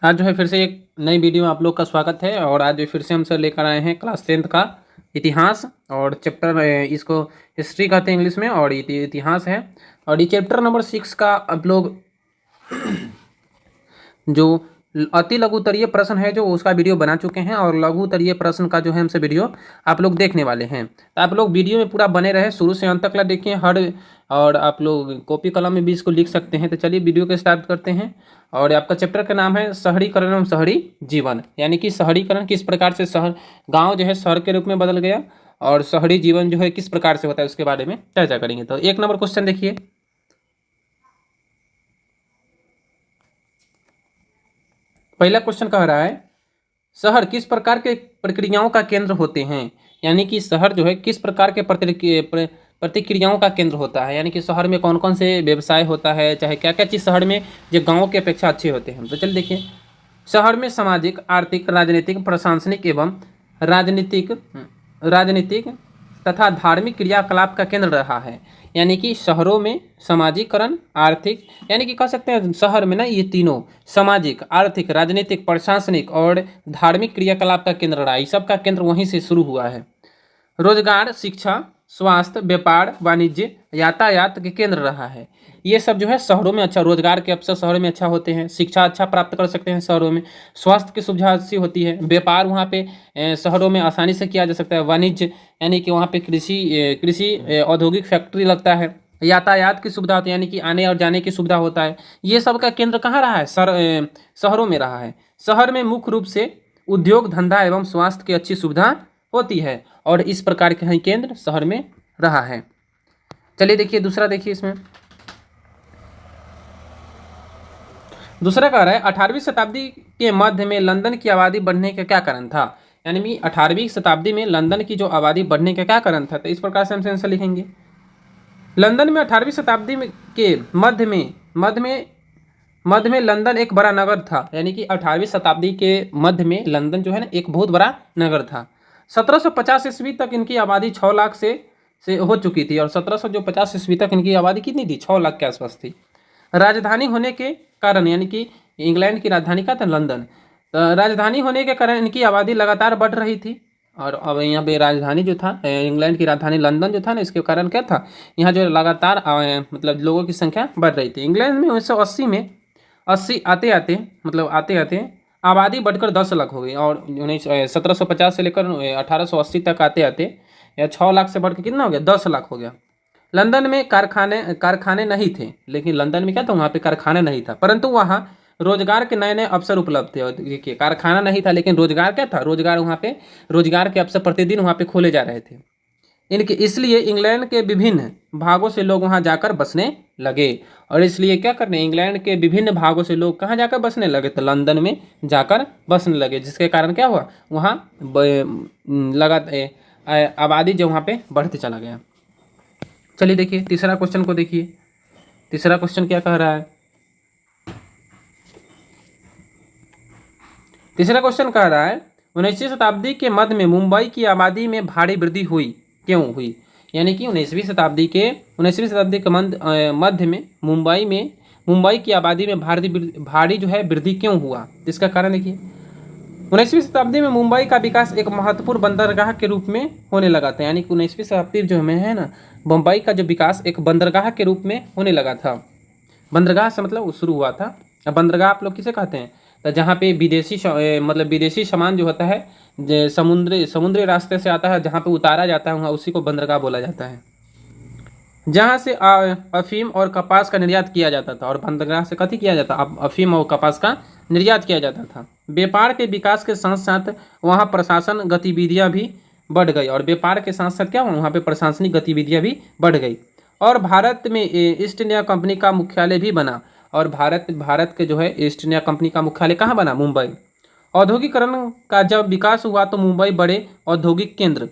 आज जो है फिर से एक नई वीडियो में आप लोग का स्वागत है। और आज जो फिर से हम सर लेकर आए हैं क्लास 10th का इतिहास और चैप्टर, इसको हिस्ट्री कहते हैं इंग्लिश में, और इतिहास है। और ये चैप्टर नंबर 6 का आप लोग जो अति लघु उत्तरीय प्रश्न है जो उसका वीडियो बना चुके हैं, और लघु उत्तरीय प्रश्न का जो है हमसे वीडियो आप लोग देखने वाले हैं। तो आप लोग वीडियो में पूरा बने रहे, शुरू से अंत तक ला देखिए हर। और आप लोग कॉपी कलम में भी इसको लिख सकते हैं। तो चलिए वीडियो को स्टार्ट करते हैं। और आपका चैप्टर का नाम है शहरीकरण एवं शहरी जीवन, यानी कि शहरीकरण किस प्रकार से शहर, गाँव जो है शहर के रूप में बदल गया, और शहरी जीवन जो है किस प्रकार से होता है उसके बारे में चर्चा करेंगे। तो 1 नंबर क्वेश्चन देखिए। पहला क्वेश्चन कह रहा है, शहर किस प्रकार के प्रक्रियाओं का केंद्र होते हैं। यानी कि शहर जो है किस प्रकार के प्रतिक्रियाओं का केंद्र होता है, यानी कि शहर में कौन कौन से व्यवसाय होता है, चाहे क्या क्या चीज़ शहर में जो गांव की अपेक्षा अच्छे होते हैं। तो चलिए देखिए, शहर में सामाजिक, आर्थिक, राजनीतिक, प्रशासनिक एवं राजनीतिक राजनीतिक तथा धार्मिक क्रियाकलाप का केंद्र रहा है। यानी कि शहरों में सामाजिकरण, आर्थिक, यानी कि कह सकते हैं शहर में ना ये तीनों सामाजिक, आर्थिक, राजनीतिक, प्रशासनिक और धार्मिक क्रियाकलाप का केंद्र रहा है। इस सब का केंद्र वहीं से शुरू हुआ है। रोजगार, शिक्षा, स्वास्थ्य, व्यापार, वाणिज्य, यातायात के केंद्र रहा है। ये सब जो है शहरों में अच्छा, रोजगार के अवसर शहरों में अच्छा होते हैं, शिक्षा अच्छा प्राप्त कर सकते हैं शहरों में, स्वास्थ्य की सुविधा अच्छी होती है, व्यापार वहाँ पे शहरों में आसानी से किया जा सकता है, वाणिज्य यानी कि वहाँ पे कृषि औद्योगिक फैक्ट्री लगता है, यातायात की सुविधा होती है यानी कि आने और जाने की सुविधा होता है। ये सब का केंद्र कहाँ रहा है, शहरों में रहा है। शहर में मुख्य रूप से उद्योग धंधा एवं स्वास्थ्य की अच्छी सुविधा होती है, और इस प्रकार के ही केंद्र शहर में रहा है। चलिए देखिए दूसरा, देखिए इसमें दूसरा कह रहा है, 18वीं शताब्दी के मध्य में लंदन की आबादी बढ़ने का क्या कारण था। यानी कि 18वीं शताब्दी में लंदन की जो आबादी बढ़ने का क्या कारण था। तो इस प्रकार से हम आंसर लिखेंगे। लंदन में 18वीं शताब्दी के मध्य में लंदन एक बड़ा नगर था। यानी कि 18वीं शताब्दी के मध्य में लंदन जो है ना एक बहुत बड़ा नगर था। 1750 ईस्वी तक इनकी आबादी 6 लाख से हो चुकी थी, और 1750 ईस्वी तक इनकी आबादी कितनी थी, 6 लाख के आसपास थी। राजधानी होने के कारण, यानी कि इंग्लैंड की राजधानी का था लंदन, तो राजधानी होने के कारण इनकी आबादी लगातार बढ़ रही थी। और अब यहाँ पे राजधानी जो था, इंग्लैंड की राजधानी लंदन जो था ना, इसके कारण क्या था, यहाँ जो लगातार मतलब लोगों की संख्या बढ़ रही थी। इंग्लैंड में 1980 में 80 आते आते आबादी बढ़कर 10 लाख हो गई, और 1750 से लेकर 1880 तक आते आते या 6 लाख से बढ़ के कितना हो गया, 10 लाख हो गया। लंदन में कारखाने नहीं थे, लेकिन लंदन में क्या था, वहाँ पे कारखाना नहीं था, परंतु वहाँ रोजगार के नए नए अवसर उपलब्ध थे। और देखिए, कारखाना नहीं था लेकिन रोजगार क्या था, रोजगार वहाँ पे, रोजगार के अवसर प्रतिदिन वहाँ पे खोले जा रहे थे इनके, इसलिए इंग्लैंड के विभिन्न भागों से लोग वहाँ जाकर बसने लगे। और इसलिए क्या करने, इंग्लैंड के विभिन्न भागों से लोग कहाँ जाकर बसने लगे, तो लंदन में जाकर बसने लगे, जिसके कारण क्या हुआ, वहाँ आबादी जो वहाँ पे बढ़ते चला गया। चलिए देखिए तीसरा क्वेश्चन को देखिए। तीसरा क्वेश्चन क्या कह रहा है, तीसरा क्वेश्चन कह रहा है, 19वीं शताब्दी के मध्य में मुंबई की आबादी में भारी वृद्धि हुई, क्यों हुई। यानी कि 19वीं शताब्दी के मध्य में मुंबई की आबादी में भारी जो है वृद्धि क्यों हुआ, इसका कारण देखिए। 19वीं शताब्दी में मुंबई का विकास एक महत्वपूर्ण बंदरगाह के रूप में होने लगा था। यानी कि 19वीं शताब्दी जो में है ना, मुंबई का जो विकास एक बंदरगाह के रूप में होने लगा था। बंदरगाह से मतलब शुरू हुआ था। अब बंदरगाह आप लोग किसे कहते हैं, तो जहाँ पे विदेशी सामान जो होता है, समुद्री रास्ते से आता है, जहाँ पे उतारा जाता है, वहाँ उसी को बंदरगाह बोला जाता है। जहाँ से अफीम और कपास का निर्यात किया जाता था, और बंदरगाह से कथी किया जाता, अफीम और कपास का निर्यात किया जाता था। व्यापार के विकास के साथ साथ वहाँ प्रशासन गतिविधियाँ भी बढ़ गई, और व्यापार के साथ साथ क्या हुआ, वहाँ पे प्रशासनिक गतिविधियाँ भी बढ़ गई। और भारत में ईस्ट इंडिया कंपनी का मुख्यालय भी बना, और भारत के जो है ईस्ट इंडिया कंपनी का मुख्यालय कहाँ बना, मुंबई। औद्योगिकरण का जब विकास हुआ तो मुंबई बड़े औद्योगिक केंद्र,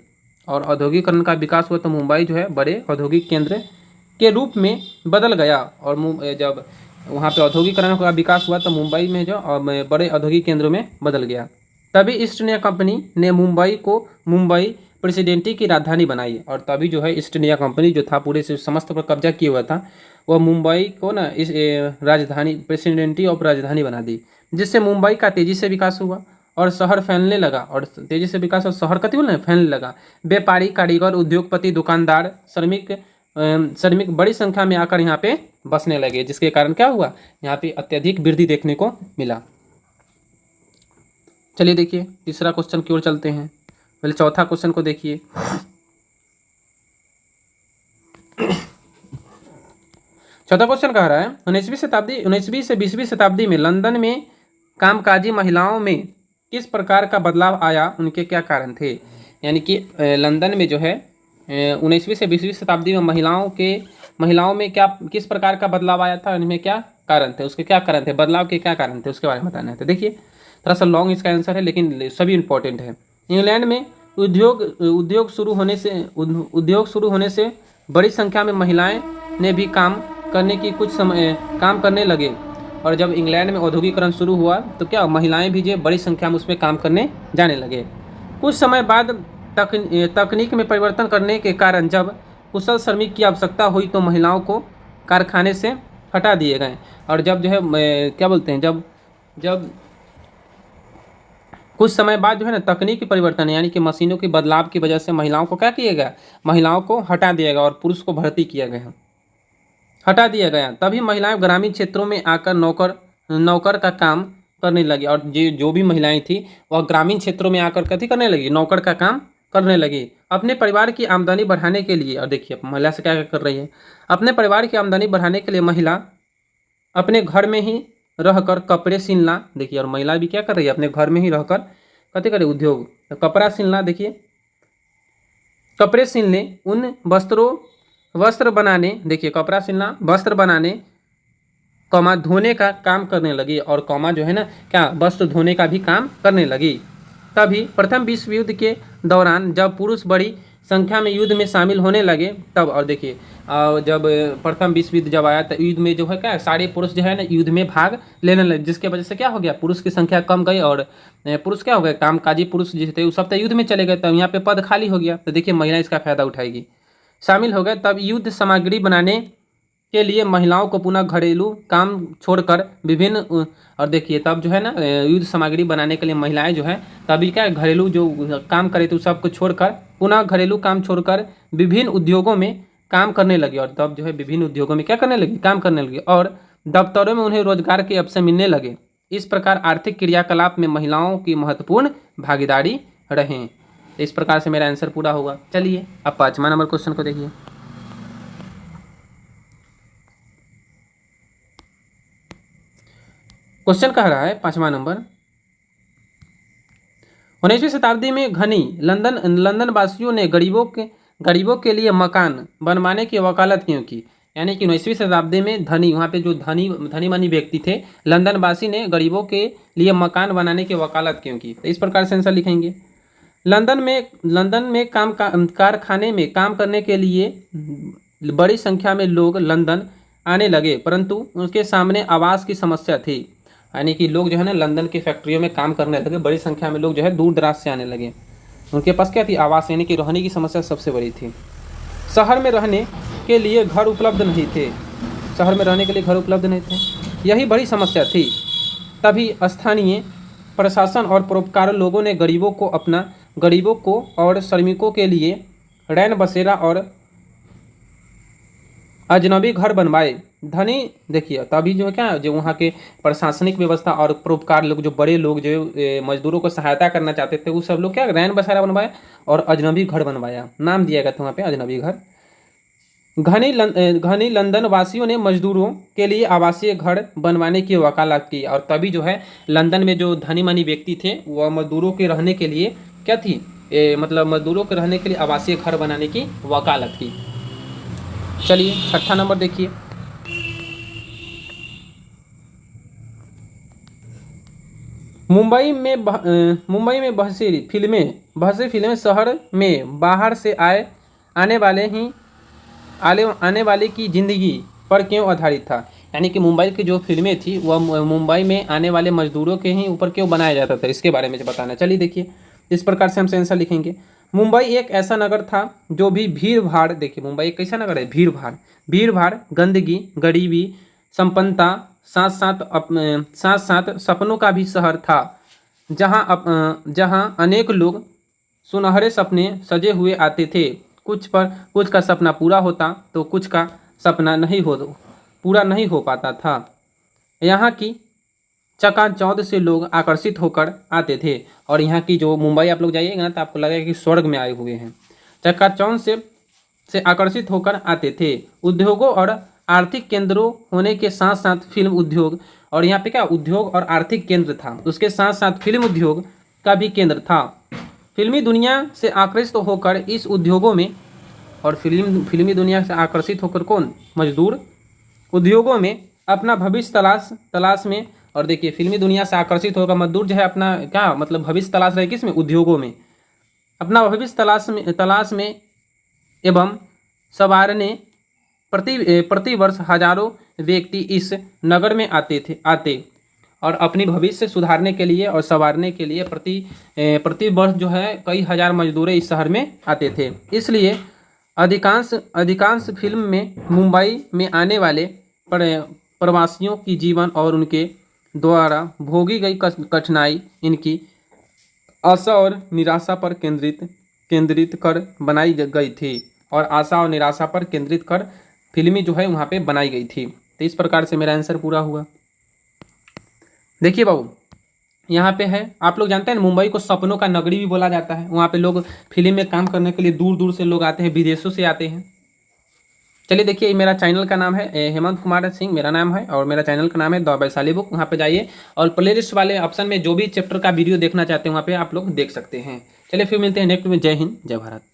और औद्योगिकरण का विकास हुआ तो मुंबई जो है बड़े औद्योगिक केंद्र के रूप में बदल गया। और जब वहाँ पे औद्योगिकरण का विकास हुआ तो मुंबई में जो बड़े औद्योगिक केंद्रों में बदल गया। तभी ईस्ट इंडिया कंपनी ने मुंबई प्रेसिडेंटी की राजधानी बनाई, और तभी जो है ईस्ट इंडिया कंपनी जो था पूरे से समस्त पर कब्जा किया हुआ था, वह मुंबई को ना इस राजधानी, प्रेसिडेंटी ऑफ राजधानी बना दी। जिससे मुंबई का तेजी से विकास हुआ और शहर फैलने लगा, और तेजी से विकास और शहर कति बोले फैलने लगा। व्यापारी, कारीगर, उद्योगपति, दुकानदार, श्रमिक बड़ी संख्या में आकर यहाँ पे बसने लगे, जिसके कारण क्या हुआ, यहाँ पे अत्यधिक वृद्धि देखने को मिला। चलिए देखिए तीसरा क्वेश्चन की ओर चलते हैं। पहले चौथा क्वेश्चन को देखिए। चौथा क्वेश्चन कह रहा है 19वीं से 20वीं शताब्दी में लंदन में कामकाजी महिलाओं में किस प्रकार का बदलाव आया, उनके क्या कारण थे। यानी कि लंदन में जो है 19वीं से 20वीं शताब्दी में महिलाओं में क्या किस प्रकार का बदलाव आया था, उनमें क्या कारण थे, उसके क्या कारण थे, बदलाव के क्या कारण थे, उसके बारे में बताना है। तो देखिए थोड़ा सा लॉन्ग इसका आंसर है लेकिन सभी इंपॉर्टेंट है। इंग्लैंड में उद्योग शुरू होने से बड़ी संख्या में महिलाएं ने भी काम करने लगे, और जब इंग्लैंड में औद्योगिकरण शुरू हुआ तो क्या महिलाएं भी जो बड़ी संख्या में उसमें काम करने जाने लगे। कुछ समय बाद तकनीक में परिवर्तन करने के कारण जब कुशल श्रमिक की आवश्यकता हुई तो महिलाओं को कारखाने से हटा दिए गए, और जब जो है क्या बोलते हैं जब कुछ समय बाद जो है ना तकनीकी परिवर्तन यानी कि मशीनों के बदलाव की वजह से महिलाओं को क्या किया गया, महिलाओं को हटा दिया गया और पुरुष को भर्ती किया गया, हटा दिया गया। तभी महिलाएं ग्रामीण क्षेत्रों में आकर नौकर का काम करने लगी, और जो भी महिलाएं थी वह ग्रामीण क्षेत्रों में आकर कथी करने लगी, नौकर का काम करने लगी। अपने परिवार की आमदनी बढ़ाने के लिए, और देखिए महिला से क्या कर रही है, अपने परिवार की आमदनी बढ़ाने के लिए महिला अपने घर में ही रहकर कपड़े सिलना, देखिए, और महिला भी क्या कर रही है, अपने घर में ही रहकर कथी करे, उद्योग, तो कपड़ा सिलना, देखिए कपड़े सिलने, उन वस्त्र बनाने, देखिए कपड़ा सिलना, वस्त्र बनाने, धोने का काम करने लगी, और जो है ना क्या वस्त्र धोने का भी काम करने लगी। तभी प्रथम विश्व युद्ध के दौरान जब पुरुष बड़ी संख्या में युद्ध में शामिल होने लगे तब, और देखिए जब प्रथम विश्व युद्ध जब आया तो युद्ध में जो है क्या सारे पुरुष जो है ना युद्ध में भाग लेने लगे, जिसके वजह से क्या हो गया, पुरुष की संख्या कम गई, और पुरुष क्या हो गए, कामकाजी पुरुष जो थे वो सब तो युद्ध में चले गए, तब यहाँ पे पद खाली हो गया, तो देखिए महिला इसका फायदा उठाएगी, शामिल हो गए। तब युद्ध सामग्री बनाने के लिए महिलाओं को पुनः घरेलू काम छोड़कर विभिन्न, और देखिए तब जो है ना युद्ध सामग्री बनाने के लिए महिलाएं जो है तभी क्या घरेलू जो काम करे थे सबको छोड़कर पुनः घरेलू काम छोड़कर विभिन्न उद्योगों में काम करने लगी, और तब जो है विभिन्न उद्योगों में क्या करने लगी, काम करने लगी, और दफ्तरों में उन्हें रोजगार के अवसर मिलने लगे। इस प्रकार आर्थिक क्रियाकलाप में महिलाओं की महत्वपूर्ण भागीदारी रहे। इस प्रकार से मेरा आंसर पूरा होगा। चलिए अब 5वां नंबर क्वेश्चन को देखिए। क्वेश्चन कह रहा है 5वां नंबर, 19वीं शताब्दी में धनी लंदन वासियों ने गरीबों के लिए मकान बनवाने की वकालत क्यों की। यानी कि 19वीं शताब्दी में वहाँ पे जो धनी मनी व्यक्ति थे लंदन वासी ने गरीबों के लिए मकान बनाने की वकालत क्यों की। तो इस प्रकार से आंसर लिखेंगे, लंदन में कारखाने में काम करने के लिए बड़ी संख्या में लोग लंदन आने लगे, परंतु उनके सामने आवास की समस्या थी। यानी कि लोग जो है ना लंदन की फैक्ट्रियों में काम करने लगे, बड़ी संख्या में लोग जो है दूर दराज से आने लगे, उनके पास क्या थी, आवास, यानी कि रहने की समस्या सबसे बड़ी थी। शहर में रहने के लिए घर उपलब्ध नहीं थे, यही बड़ी समस्या थी। तभी स्थानीय प्रशासन और परोपकार लोगों ने गरीबों को और श्रमिकों के लिए रैन बसेरा और अजनबी घर बनवाए। धनी देखिए तभी जो है क्या जो वहाँ के प्रशासनिक व्यवस्था और परोपकार लोग, जो बड़े लोग जो मजदूरों को सहायता करना चाहते थे, वो सब लोग क्या रैन बसेरा बनवाए और अजनबी घर बनवाया, नाम दिया गया था वहाँ पे अजनबी घर। घनी लंदन वासियों ने मजदूरों के लिए आवासीय घर बनवाने की वकालत की, और तभी जो है लंदन में जो धनी मनी व्यक्ति थे वह मजदूरों के रहने के लिए क्या थी, मतलब मजदूरों के रहने के लिए आवासीय घर बनाने की वकालत की। चलिए 6वां नंबर देखिए, मुंबई में बहुत सी फिल्में शहर में बाहर से आने वाले की जिंदगी पर क्यों आधारित था। यानी कि मुंबई की जो फिल्में थी वह मुंबई में आने वाले मजदूरों के ही ऊपर क्यों बनाया जाता था, इसके बारे में बताना। चलिए देखिए इस प्रकार से हम आंसर लिखेंगे, मुंबई एक ऐसा नगर था जो भी भीड़ भाड़, देखिए मुंबई एक कैसा नगर है, भीड़ भाड़, गंदगी, गरीबी, संपन्नता, साथ साथ सपनों का भी शहर था, जहाँ अनेक लोग सुनहरे सपने सजे हुए आते थे। कुछ का सपना पूरा होता तो कुछ का सपना पूरा नहीं हो पाता था। यहाँ की चकाचौंध से लोग आकर्षित होकर आते थे। और यहाँ की जो मुंबई आप लोग जाइएगा ना तो आपको लगेगा कि स्वर्ग में आए हुए हैं। चकाचौंध से आकर्षित होकर आते थे। उद्योगों और आर्थिक केंद्रों होने के साथ साथ फिल्म उद्योग, और यहाँ पे क्या उद्योग और आर्थिक केंद्र था, उसके साथ साथ फिल्म उद्योग का भी केंद्र था। फिल्मी दुनिया से आकर्षित होकर इस उद्योगों में, और फिल्मी दुनिया से आकर्षित होकर कौन, मजदूर उद्योगों में अपना भविष्य तलाश में। और देखिए फिल्मी दुनिया से आकर्षित होकर मजदूर जो है अपना क्या मतलब भविष्य तलाश रहे किस में, उद्योगों में अपना भविष्य तलाश में एवं सवारने प्रति वर्ष हजारों व्यक्ति इस नगर में आते और अपनी भविष्य सुधारने के लिए और संवारने के लिए प्रति वर्ष जो है कई हजार मजदूर इस शहर में आते थे। इसलिए अधिकांश फिल्म में मुंबई में आने वाले प्रवासियों की जीवन और उनके द्वारा भोगी गई कठिनाई इनकी आशा और निराशा पर केंद्रित कर बनाई गई थी, और आशा और निराशा पर केंद्रित कर फिल्मी जो है वहाँ पे बनाई गई थी। तो इस प्रकार से मेरा आंसर पूरा हुआ। देखिए बाबू यहाँ पे है, आप लोग जानते हैं मुंबई को सपनों का नगरी भी बोला जाता है। वहाँ पे लोग फिल्म में काम करने के लिए दूर दूर से लोग आते हैं, विदेशों से आते हैं। चलिए देखिए मेरा चैनल का नाम है हेमंत कुमार सिंह मेरा नाम है, और मेरा चैनल का नाम है द वैशाली बुक। वहाँ पे जाइए और प्लेलिस्ट वाले ऑप्शन में जो भी चैप्टर का वीडियो देखना चाहते हैं वहाँ पे आप लोग देख सकते हैं। चलिए फिर मिलते हैं नेक्स्ट में। जय हिंद, जय भारत।